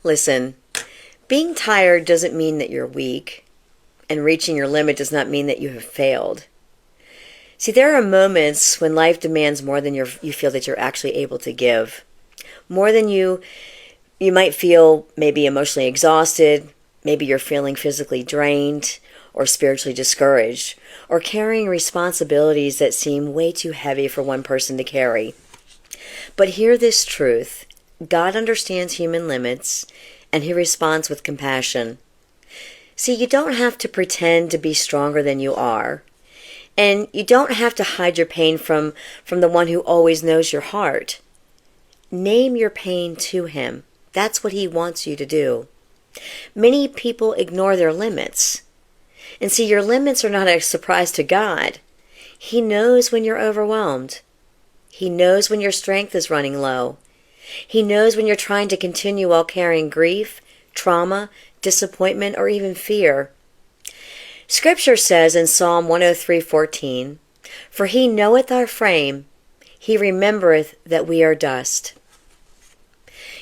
Listen, being tired doesn't mean that you're weak, and reaching your limit does not mean that you have failed. See, there are moments when life demands more than you feel that you're actually able to give. More than you might feel maybe emotionally exhausted, maybe you're feeling physically drained or spiritually discouraged, or carrying responsibilities that seem way too heavy for one person to carry. But hear this truth. God understands human limits, and He responds with compassion. See, you don't have to pretend to be stronger than you are. And you don't have to hide your pain from the one who always knows your heart. Name your pain to Him. That's what He wants you to do. Many people ignore their limits. And see, your limits are not a surprise to God. He knows when you're overwhelmed. He knows when your strength is running low. He knows when you're trying to continue while carrying grief, trauma, disappointment, or even fear. Scripture says in Psalm 103:14, "For He knoweth our frame, He remembereth that we are dust."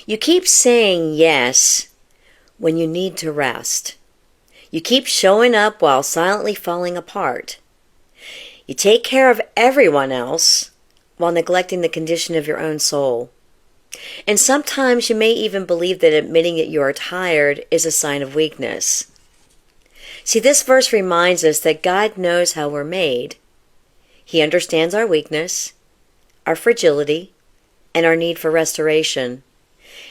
You keep saying yes when you need to rest. You keep showing up while silently falling apart. You take care of everyone else while neglecting the condition of your own soul. And sometimes you may even believe that admitting that you are tired is a sign of weakness. See, this verse reminds us that God knows how we're made. He understands our weakness, our fragility, and our need for restoration.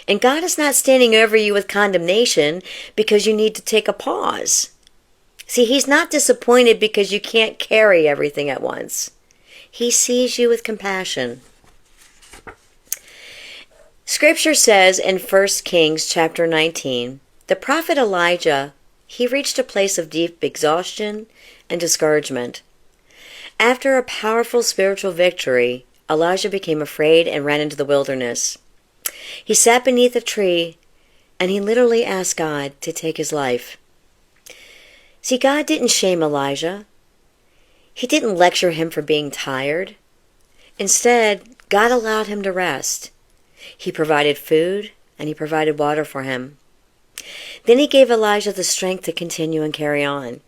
And God is not standing over you with condemnation because you need to take a pause. See, He's not disappointed because you can't carry everything at once. He sees you with compassion. Scripture says in 1 Kings chapter 19, the prophet Elijah, he reached a place of deep exhaustion and discouragement. After a powerful spiritual victory, Elijah became afraid and ran into the wilderness. He sat beneath a tree and he literally asked God to take his life. See, God didn't shame Elijah. He didn't lecture him for being tired. Instead, God allowed him to rest. He provided food and He provided water for him. Then He gave Elijah the strength to continue and carry on.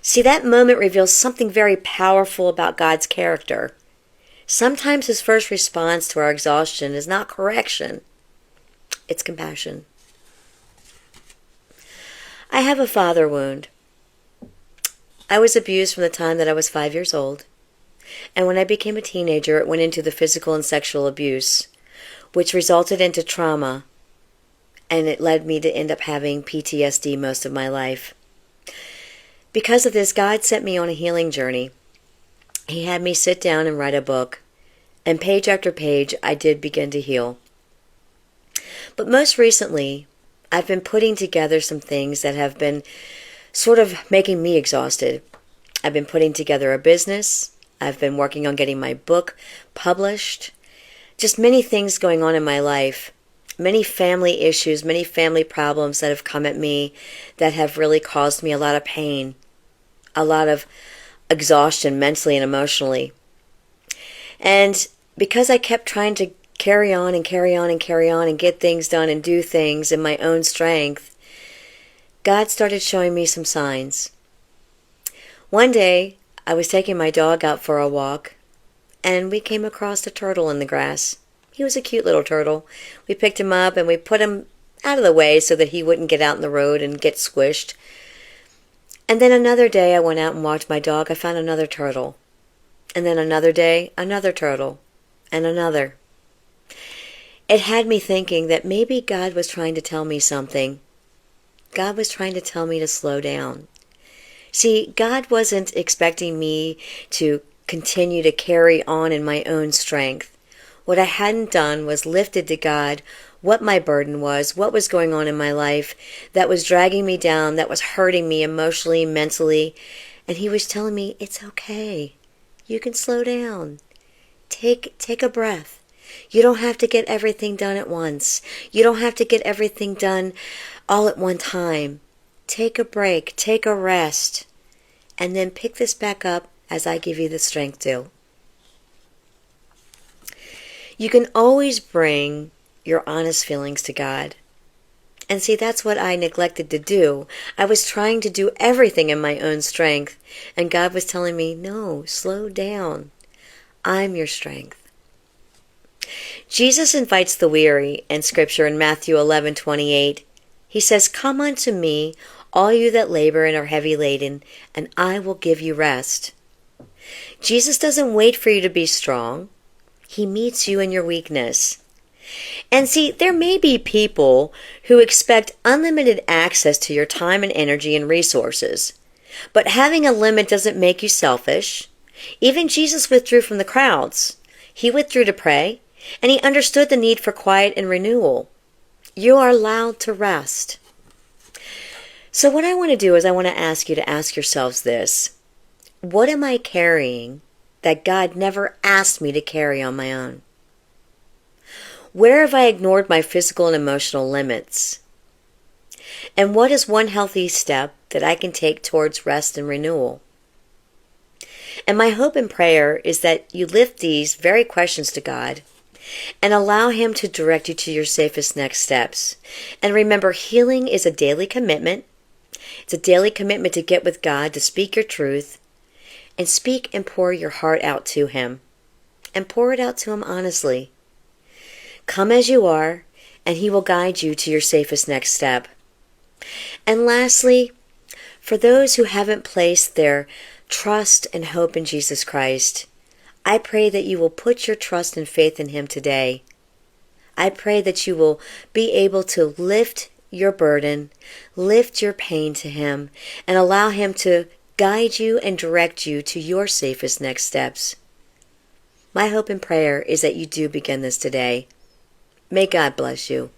See, that moment reveals something very powerful about God's character. Sometimes His first response to our exhaustion is not correction. It's compassion. I have a father wound. I was abused from the time that I was 5 years old. And when I became a teenager, it went into the physical and sexual abuse, which resulted into trauma. And it led me to end up having PTSD most of my life. Because of this, God sent me on a healing journey. He had me sit down and write a book. And page after page, I did begin to heal. But most recently, I've been putting together some things that have been sort of making me exhausted. I've been putting together a business. I've been working on getting my book published. Just many things going on in my life. Many family issues, many family problems that have come at me that have really caused me a lot of pain, a lot of exhaustion mentally and emotionally. And because I kept trying to carry on and carry on and carry on and get things done and do things in my own strength, God started showing me some signs. One day, I was taking my dog out for a walk, and we came across a turtle in the grass. He was a cute little turtle. We picked him up and we put him out of the way so that he wouldn't get out in the road and get squished. And then another day I went out and walked my dog. I found another turtle. And then another day, another turtle. And another. It had me thinking that maybe God was trying to tell me something. God was trying to tell me to slow down. See, God wasn't expecting me to continue to carry on in my own strength. What I hadn't done was lifted to God what my burden was, what was going on in my life that was dragging me down, that was hurting me emotionally, mentally. And He was telling me, it's okay. You can slow down. Take a breath. You don't have to get everything done at once. You don't have to get everything done all at one time. Take a break, take a rest, and then pick this back up as I give you the strength to. You can always bring your honest feelings to God. And see, that's what I neglected to do. I was trying to do everything in my own strength. And God was telling me, no, slow down. I'm your strength. Jesus invites the weary in Scripture in Matthew 11:28. He says, "Come unto me, all you that labor and are heavy laden, and I will give you rest." Jesus doesn't wait for you to be strong. He meets you in your weakness. And see, there may be people who expect unlimited access to your time and energy and resources. But having a limit doesn't make you selfish. Even Jesus withdrew from the crowds. He withdrew to pray, and he understood the need for quiet and renewal. You are allowed to rest. So what I want to do is I want to ask you to ask yourselves this. What am I carrying that God never asked me to carry on my own? Where have I ignored my physical and emotional limits? And what is one healthy step that I can take towards rest and renewal? And my hope and prayer is that you lift these very questions to God and allow Him to direct you to your safest next steps. And remember, healing is a daily commitment. It's a daily commitment to get with God, to speak your truth, and speak and pour your heart out to Him. And pour it out to Him honestly. Come as you are, and He will guide you to your safest next step. And lastly, for those who haven't placed their trust and hope in Jesus Christ, I pray that you will put your trust and faith in Him today. I pray that you will be able to lift your burden, lift your pain to Him, and allow Him to guide you and direct you to your safest next steps. My hope and prayer is that you do begin this today. May God bless you.